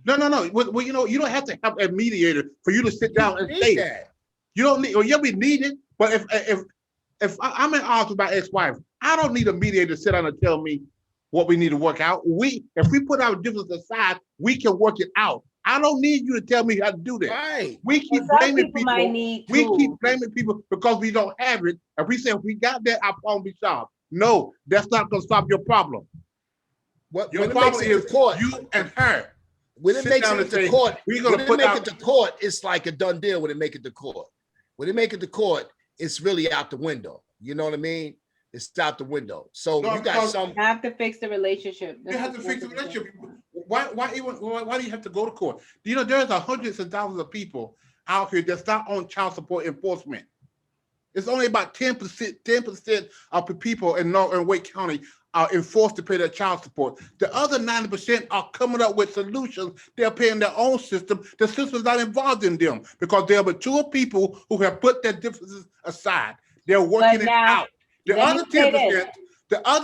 No. Well, you know, you don't have to have a mediator for you to sit down and say that. You don't need, or you'll be needed. But if I'm in odds with my ex-wife, I don't need a mediator to sit down and tell me what we need to work out. If we put our differences aside, we can work it out. I don't need you to tell me how to do that. Right. We keep blaming people. We keep blaming people because we don't have it. And we say, if we got that, our problem be solved. No, that's not going to solve your problem. Your problem is you and her. When it makes it to court, it's like a done deal when it make it to court. When it make it to court, it's really out the window. You know what I mean? It's out the window. So you got some. You have to fix the relationship. You have to fix the relationship. Why do you have to go to court? You know, there's hundreds of thousands of people out here that's not on child support enforcement. It's only about 10% of the people in Wake County are enforced to pay their child support. The other 90% are coming up with solutions. They're paying their own system. The system's not involved in them because they're mature people who have put their differences aside. They're working it out. The other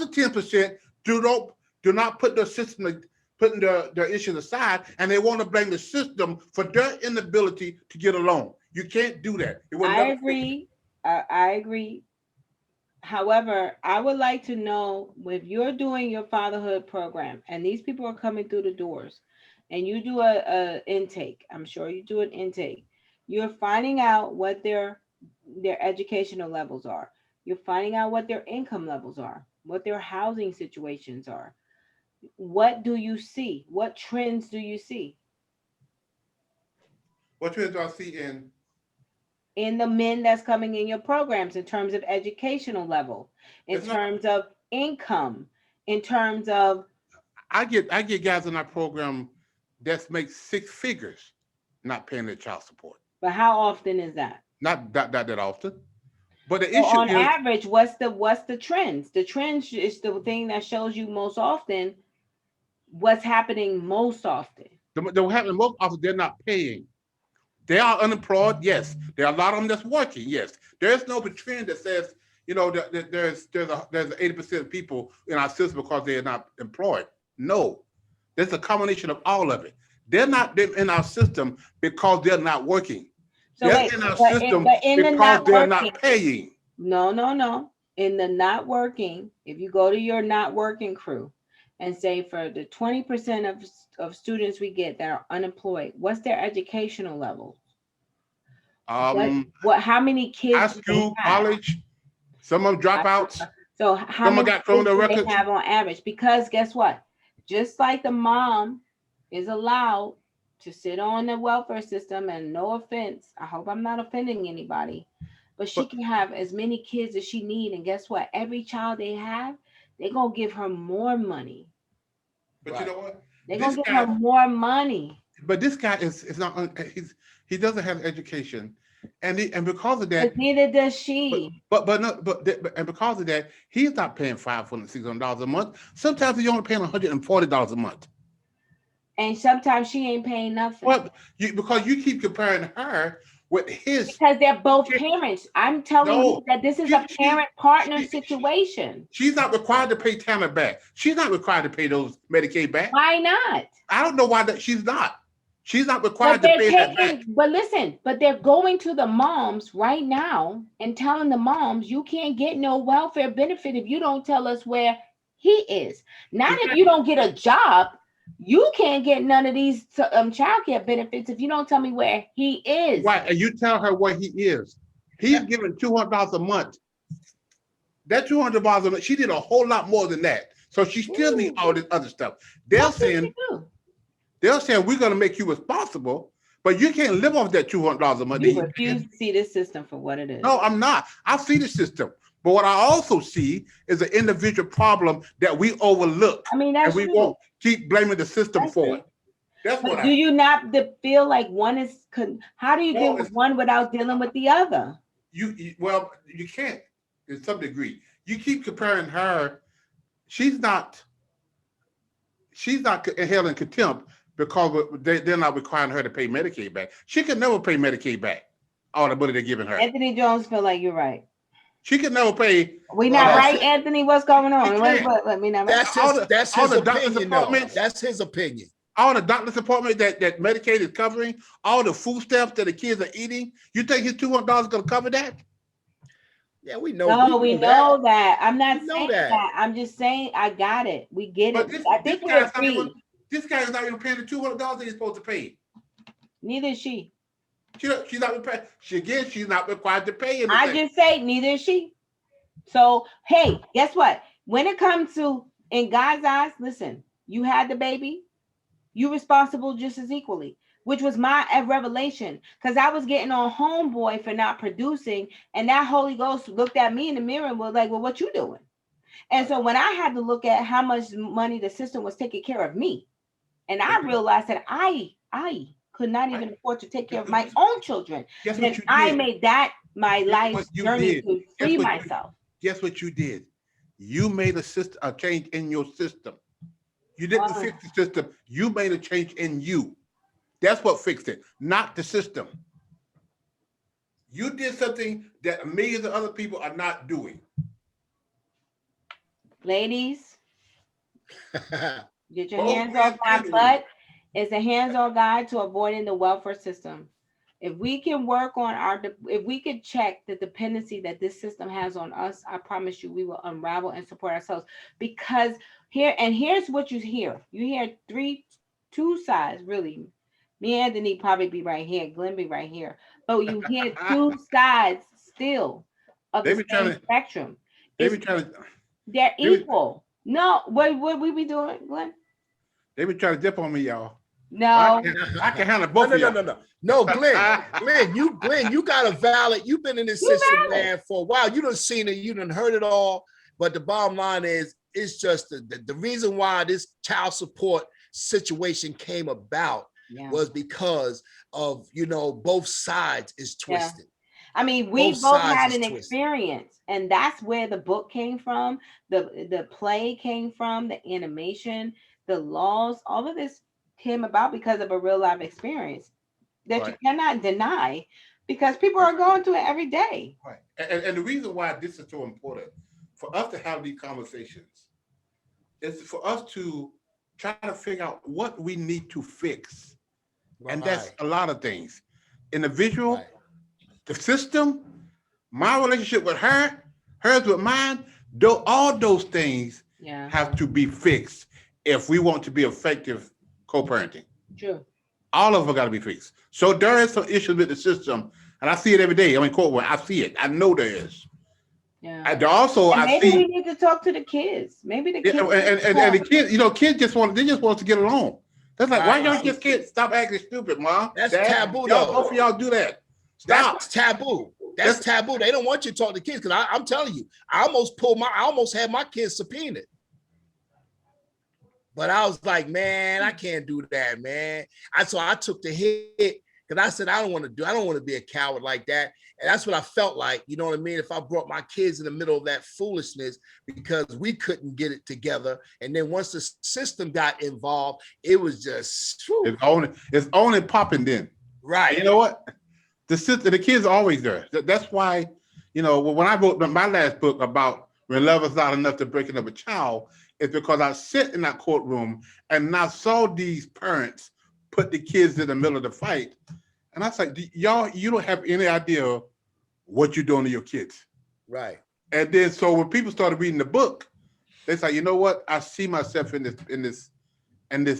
10% do not put the system, putting their issues aside, and they want to blame the system for their inability to get along. You can't do that. I agree. I agree. However, I would like to know, if you're doing your fatherhood program and these people are coming through the doors and you do a intake, I'm sure you do an intake, you're finding out what their educational levels are. You're finding out what their income levels are, what their housing situations are. What do you see? What trends do you see? What trends do I see in the men that's coming in your programs, in terms of educational level, in terms of income, in terms of? I get guys in our program that make six figures not paying their child support. But how often is that? Not that often. But the issue on average, what's the trends? The trends is the thing that shows you most often what's happening most often. They're happening most often, they're not paying. They are unemployed, yes. There are a lot of them that's working, yes. There's no trend that says, you know, that there's 80% of people in our system because they're not employed. No, there's a combination of all of it. They're not in our system because they're not working. So they're in our system because they're not paying. No. In the not working, if you go to your not working crew and say for the 20% of students we get that are unemployed, what's their educational level? How many kids? High school, college, some of them dropouts. So how many kids do they have on average? Because guess what? Just like the mom is allowed to sit on the welfare system, and no offense, I hope I'm not offending anybody, but she can have as many kids as she need, and guess what? Every child they have, they're gonna give her more money. But you know what? They're gonna give her more money. But this guy is not. He doesn't have education, and because of that, neither does she. But because of that, he's not paying $500-$600 a month. Sometimes he's only paying $140 a month. And sometimes she ain't paying nothing. Well, because you keep comparing her with his. Because they're both parents. I'm telling you that this is a parent-partner situation. She's not required to pay Tanner back. She's not required to pay those Medicaid back. Why not? I don't know why she's not. She's not required to pay that back. But listen, they're going to the moms right now and telling the moms, you can't get no welfare benefit if you don't tell us where he is. Not if you don't get a job. You can't get none of these child care benefits if you don't tell me where he is. Right, and you tell her where he is. He's giving $200 a month. That $200, she did a whole lot more than that. So she still needs all this other stuff. They're What did she saying, do? we're going to make you responsible, but you can't live off that $200 a month. You refuse to see this system for what it is. No, I'm not. I see the system. But what I also see is an individual problem that we overlook. I mean, that's and we true. won't keep blaming the system That's for true. it. That's But what do you not feel like one is, how do you Well, deal with one without dealing with the other? well, you can't to some degree. You keep comparing her. She's not held in contempt because they're not requiring her to pay Medicaid back. She can never pay Medicaid back, all the money they're giving her. Anthony Jones feel like you're right. She can never pay. We not right, Anthony? What's going on? Let me know. That's his opinion, though. That's his opinion. All the doctor's appointments that Medicaid is covering, all the food stamps that the kids are eating, you think his $200 going to cover that? Yeah, we know. No, we know that. I'm not saying that. I'm just saying I got it. We get But it. I think we're agreed. This guy is not even paying the $200 that he's supposed to pay. Neither is she. She's not required. She's not required to pay anything. I just say neither is she. So hey, guess what? When it comes to in God's eyes, listen, you had the baby, you responsible just as equally, which was my revelation, because I was getting on homeboy for not producing, and that Holy Ghost looked at me in the mirror and was like, well, what you doing? And so when I had to look at how much money the system was taking care of me, and I realized that I could not even afford to take care of my own children, then I made that my life journey to free myself. Guess what you did? You made a change in your system. You didn't fix the system. You made a change in you. That's what fixed it, not the system. You did something that millions of other people are not doing. Ladies, get your hands off my butt. It's a hands-on guide to avoiding the welfare system. If we can work on if we could check the dependency that this system has on us, I promise you we will unravel and support ourselves. Because here's what you hear. You hear two sides, really. Me and Anthony probably be right here. Glenn be right here. But you hear two sides still of the same spectrum. They're equal. No, what we be doing, Glenn? They be trying to dip on me, y'all. No. I can handle both of y'all. No, Glenn, you got a valid, you've been in this system, man, for a while. You done seen it, you done heard it all. But the bottom line is, it's just the reason why this child support situation came about was because of, both sides is twisted. I mean, we both had an experience, and that's where the book came from, the play came from, the animation, the laws, all of this came about because of a real life experience that you cannot deny, because people are going through it every day. Right. And the reason why this is so important for us to have these conversations is for us to try to figure out what we need to fix. Right. And that's a lot of things. Individual, the system, my relationship with her, hers with mine, all those things have to be fixed if we want to be effective co-parenting. True. All of them got to be fixed. So there is some issues with the system, and I see it every day. I mean, I see it. I know there is. Yeah. And also, maybe we need to talk to the kids. Maybe the kids. And the kids, kids just want to get along. That's like, why y'all just can't stop acting stupid, Mom? That's taboo, though. Both of y'all do that. Stop. That's taboo. That's taboo. They don't want you to talk to kids, because I'm telling you, I almost had my kids subpoenaed. But I was like, man, I can't do that, man. So I took the hit, because I said, I don't want to be a coward like that. And that's what I felt like, you know what I mean? If I brought my kids in the middle of that foolishness because we couldn't get it together. And then once the system got involved, it was just, it's only popping then. Right. You know what? The kids are always there. That's why, when I wrote my last book about when love is not enough to breaking up a child, it's because I sit in that courtroom and I saw these parents put the kids in the middle of the fight. And I was like, y'all, you don't have any idea what you're doing to your kids. Right. And then, so when people started reading the book, they said, you know what? I see myself in this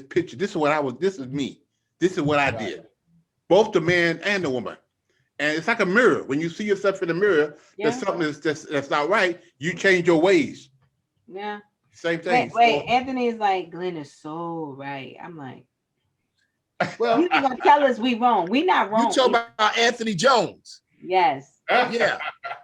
picture. This is me. This is what I did. Both the man and the woman. And it's like a mirror. When you see yourself in the mirror, there's something that's not right. You change your ways. Yeah. Same thing. Wait. Anthony is like, Glenn is so right. I'm like, Well, you ain't gonna tell us we wrong. We not wrong. You talk about Anthony Jones. Yes. Yeah. You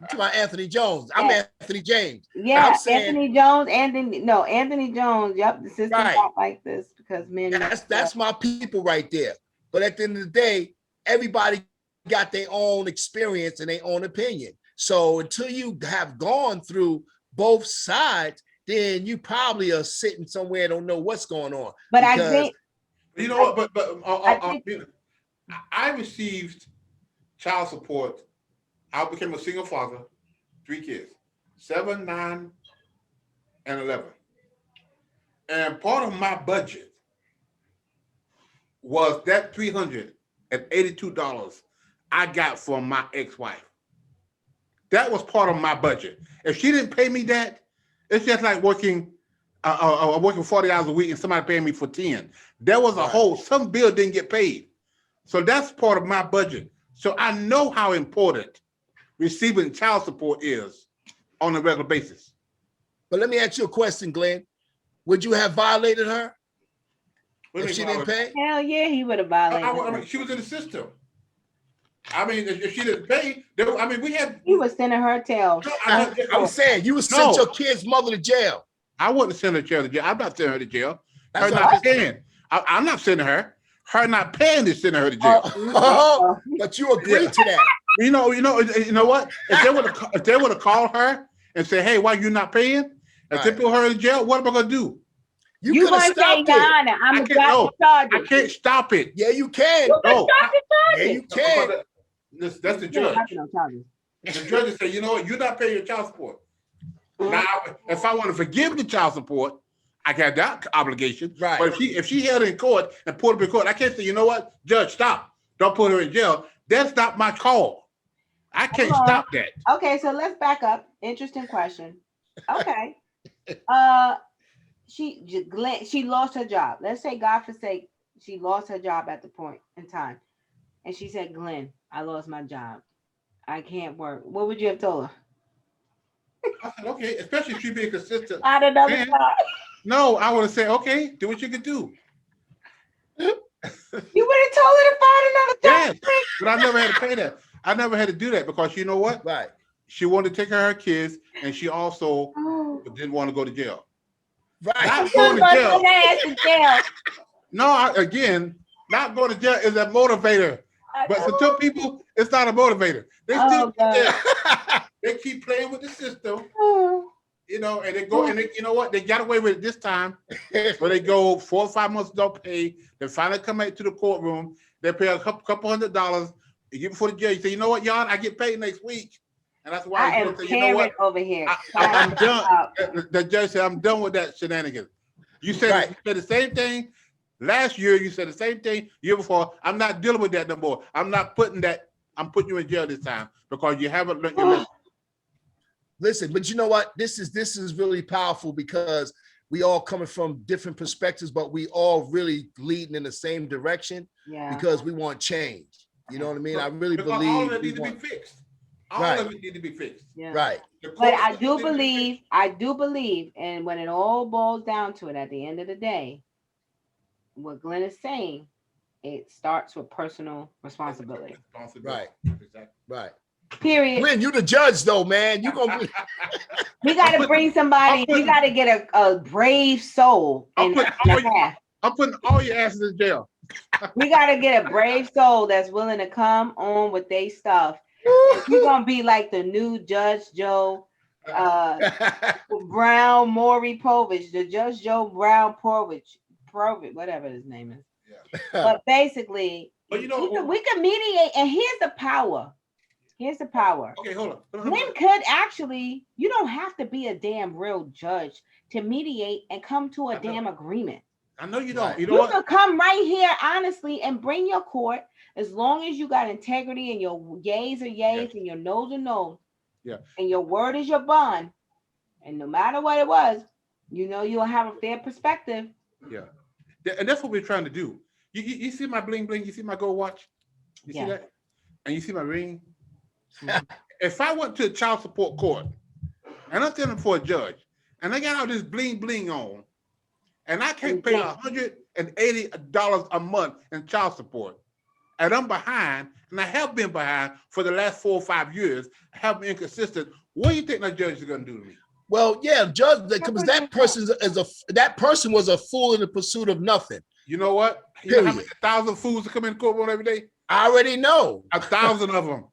talk about Anthony Jones. I'm Anthony James. Yeah, I'm saying, Anthony Jones. Anthony Jones. Yep, the system got like this because men. That's my people right there. But at the end of the day, everybody got their own experience and their own opinion. So until you have gone through both sides, then you probably are sitting somewhere and don't know what's going on. But I think, you know what? But I received child support. I became a single father, 3 kids, 7, 9, and 11. And part of my budget was that $382 I got from my ex-wife. That was part of my budget. If she didn't pay me that, it's just like working 40 hours a week and somebody paying me for 10. There was a hole. Some bill didn't get paid. So that's part of my budget. So I know how important receiving child support is on a regular basis. But let me ask you a question, Glenn. Would you have violated her if she didn't pay? Hell yeah, he would have violated her. I mean, she was in the system. I mean, if she didn't pay, he was sending her tail. I'm saying you would send your kid's mother to jail. I wouldn't send her to jail. I'm not sending her to jail. Her not paying. I'm not sending her. Her not paying is sending her to jail. But you agree to that. You know what? If they would have called her and said, "Hey, why you not paying?" and they put her in jail, what am I gonna do? You gonna say, Your Honor, I'm gonna drop the charges. I can't stop it. Yeah, you can. You can stop the charges. Yeah, you can. That's the judge. The judge say, you know what? You're not paying your child support. Now, if I want to forgive the child support, I got that obligation. Right. But if she held in court and put her in court, I can't say, you know what, judge, stop. Don't put her in jail. That's not my call. I can't stop that. Okay, so let's back up. Interesting question. Okay. She lost her job. Let's say, God forsake, she lost her job at the point in time. And she said, Glenn, I lost my job. I can't work. What would you have told her? I said, okay, especially if she being consistent. Find another job. No, I would have said, okay, do what you can do. You would have told her to find another job. Yes, but I never had to pay that. I never had to do that because you know what? Right. She wanted to take care of her kids, and she also didn't want to go to jail. Right. Not going to jail. No, again, not going to jail is a motivator. But for some people, it's not a motivator. They still they keep playing with the system, you know, and they go and you know what? They got away with it this time. So they go 4 or 5 months don't pay. They finally come out to the courtroom. They pay a couple $100. You get before the judge. You say, you know what, y'all? I get paid next week. And that's why I am say, you know what? over here. I'm done. The judge said, I'm done with that shenanigans. You said, you said the same thing last year. You said the same thing year before. I'm not dealing with that no more. I'm not putting that. I'm putting you in jail this time because you haven't learned your lesson. Listen, but you know what? This is really powerful because we all coming from different perspectives, but we all really leading in the same direction because we want change. You know what I mean? I really believe all of it needs to be fixed. All of it needs to be fixed. Yeah. Right. But I do believe, and when it all boils down to it, at the end of the day, what Glenn is saying, it starts with personal responsibility. Right. Right. Period. Glenn, you the judge though, man. You gonna be... We got to bring somebody. We got to get a brave soul. I'm putting all your asses in jail. We got to get a brave soul that's willing to come on with their stuff. You're gonna be like the new Judge Joe Brown Maury Povich, the Judge Joe Brown Povich, whatever his name is. Yeah. But basically, but we can mediate, and here's the power. Here's the power. Okay, hold on. Glenn could actually, you don't have to be a damn real judge to mediate and come to a damn agreement. I know you don't. Right. You can come right here honestly and bring your court as long as you got integrity and your yays are yays and your no's are no's. Yeah. And your word is your bond. And no matter what it was, you know you'll have a fair perspective. Yeah. And that's what we're trying to do. You see my bling bling, you see my gold watch? You see that? and you see my ring, if I went to a child support court and I'm standing for a judge and I got all this bling bling on and I can't pay $180 a month in child support and I'm behind and I have been behind for the last 4 or 5 years, have been inconsistent, what do you think that judge is going to do to me? Well, yeah, judge, because that person was a fool in the pursuit of nothing. You know what? You know how many 1,000 fools that come in the courtroom every day? I already know. 1,000 of them.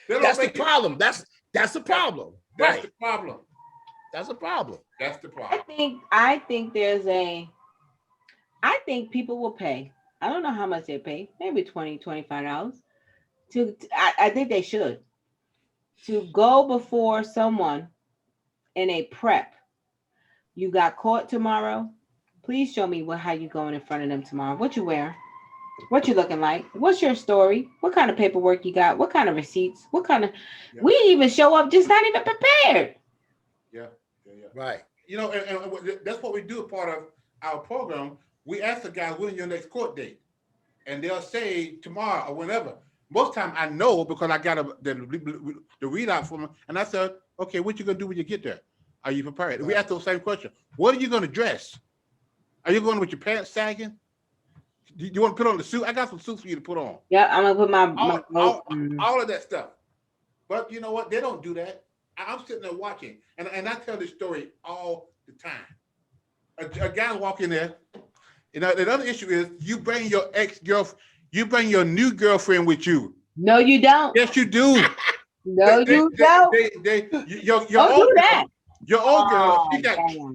That's the problem. That's the problem. That's the problem. That's a problem. That's the problem. I think people will pay. I don't know how much they pay. Maybe $20, $25. I think they should. To go before someone in a prep. You got caught tomorrow. Please show me how you going in front of them tomorrow. What you wearing? What you looking like? What's your story? What kind of paperwork you got? What kind of receipts? What kind of? Yeah. We even show up just not even prepared. Yeah. Right. You know, and that's what we do. Part of our program, we ask the guys, when is your next court date? And they'll say tomorrow or whenever. Most time I know because I got the readout from them, and I said, okay, what you gonna do when you get there? Are you prepared? Right. We ask those same question. What are you gonna dress? Are you going with your pants sagging? Do you want to put on the suit? I got some suits for you to put on. Yeah, I'm gonna put all of that stuff. But you know what? They don't do that. I'm sitting there watching, and I tell this story all the time. A guy walk in there. You know, the other issue is you bring your ex-girlfriend, you bring your new girlfriend with you. No, you don't. Yes, you do. No, you don't. Your old girl,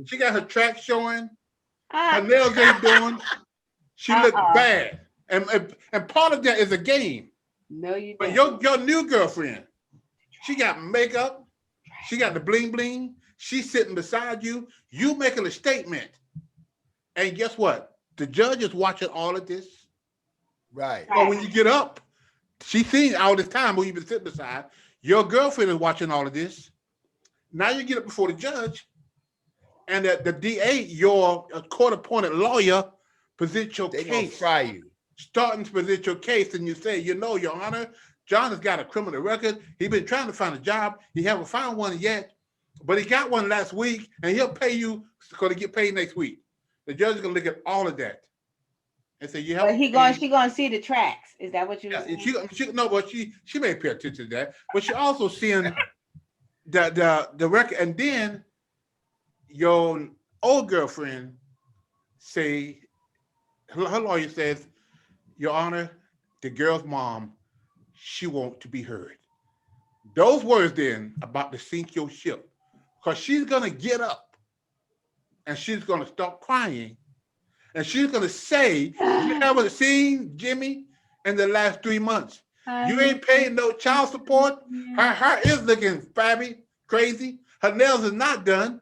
she got her track showing. Her nails ain't doing. She looked bad, and part of that is a game. No, you don't. But your new girlfriend, she got makeup, she got the bling bling. She's sitting beside you. You making a statement, and guess what? The judge is watching all of this. Right. But when you get up, she's seen all this time when you've been sitting beside. Your girlfriend is watching all of this. Now you get up before the judge. And the DA, your court-appointed lawyer, presents your case. They gonna fry you. Starting to present your case, and you say, you know, Your Honor, John has got a criminal record. He's been trying to find a job. He haven't found one yet, but he got one last week, and he'll pay you because he get paid next week. The judge is gonna look at all of that and say, you have. But she gonna see the tracks. Is that what you're saying? She may pay attention to that, but she also seeing the record, and then your old girlfriend say, her lawyer says, Your Honor, the girl's mom, she wants to be heard. Those words then about to sink your ship, because she's gonna get up and she's gonna stop crying and she's gonna say, you haven't seen Jimmy in the last 3 months. You ain't paying no child support. Her hair is looking flabby, crazy. Her nails are not done.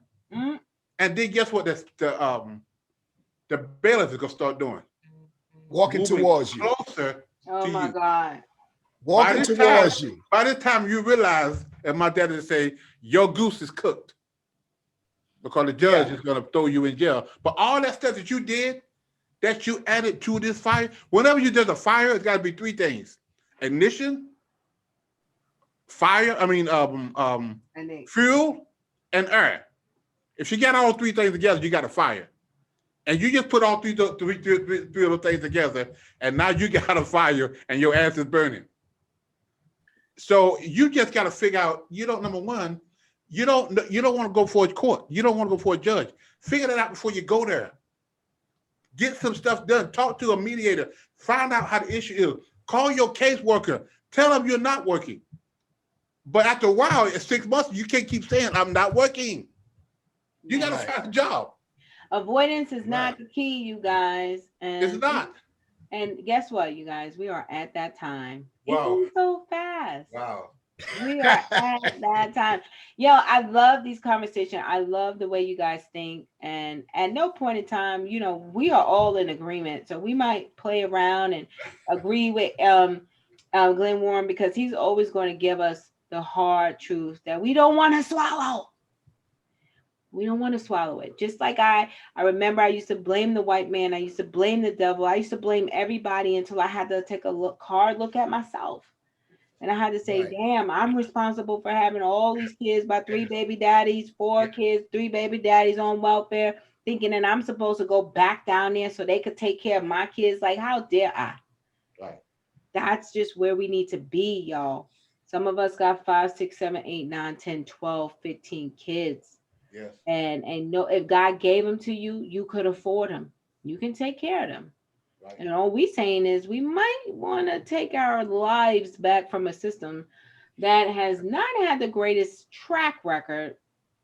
And then guess what? The bailiff is gonna start doing. Walking towards you. Closer oh to my you. God. Walking towards you. By the time you realize, and my daddy would say, your goose is cooked. Because the judge is gonna throw you in jail. But all that stuff that you did, that you added to this fire, whenever you do a fire, it's gotta be 3 things. Ignition, fire, fuel, and air. If you got all 3 things together, you got a fire. And you just put all three of those things together, and now you got a fire and your ass is burning. So you just got to figure out, number one, you don't want to go for a court. You don't want to go for a judge. Figure that out before you go there. Get some stuff done. Talk to a mediator. Find out how the issue is. Call your caseworker. Tell them you're not working. But after a while, it's 6 months, you can't keep saying, I'm not working. You got to find a job. Avoidance is not the key, you guys. And it's not. And guess what, you guys? We are at that time. Wow. It's so fast. Wow. We are at that time. Yo, I love these conversations. I love the way you guys think. And at no point in time, we are all in agreement. So we might play around and agree with Glenn Warren, because he's always going to give us the hard truth that we don't want to swallow. We don't want to swallow it. Just like I remember I used to blame the white man. I used to blame the devil. I used to blame everybody until I had to take a hard look at myself. And I had to say, Right. damn, I'm responsible for having all these kids by 3 baby daddies, 4 kids, 3 baby daddies on welfare, thinking that I'm supposed to go back down there so they could take care of my kids. Like, how dare I? Right. That's just where we need to be, y'all. Some of us got 5, 6, 7, 8, 9, 10, 12, 15 kids. Yes. And know if God gave them to you, you could afford them. You can take care of them. Right. And all we saying is we might want to take our lives back from a system that has not had the greatest track record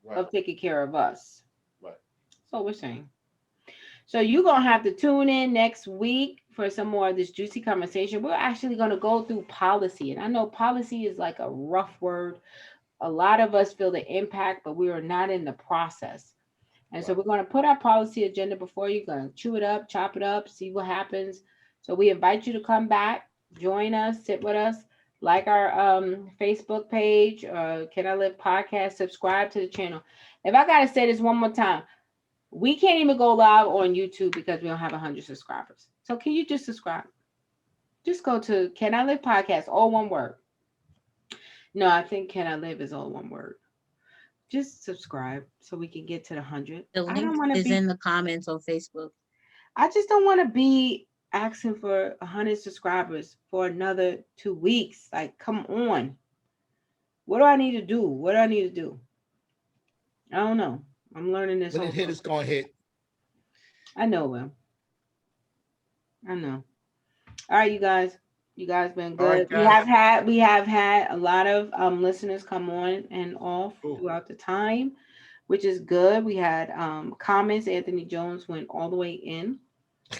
Right. of taking care of us. Right. That's all we're saying. So you're going to have to tune in next week for some more of this juicy conversation. We're actually going to go through policy. And I know policy is like a rough word. A lot of us feel the impact, but we are not in the process. And so we're going to put our policy agenda before you, going to chew it up, chop it up, see what happens. So we invite you to come back, join us, sit with us, like our Facebook page, Can I Live podcast, subscribe to the channel. If I got to say this one more time, we can't even go live on YouTube because we don't have 100 subscribers. So can you just subscribe? Just go to Can I Live podcast, all one word. No, I think Can I Live is all one word. Just subscribe so we can get to the 100. The I don't link want to is be in the comments on Facebook. I just don't want to be asking for 100 subscribers for another 2 weeks. Like, come on. What do I need to do? What do I need to do? I don't know. I'm learning this. When it hit, it's gonna hit. I know, Will. I know. All right, you guys. You guys been good. All right, guys. We have had a lot of listeners come on and off Cool. throughout the time, which is good. We had comments. Anthony Jones went all the way in.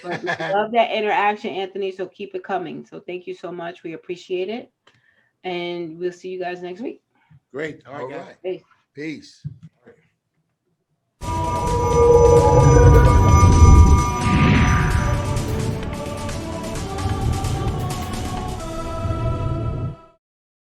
But we love that interaction, Anthony. So keep it coming. So thank you so much. We appreciate it. And we'll see you guys next week. Great. All All right, guys. right. Peace. Peace.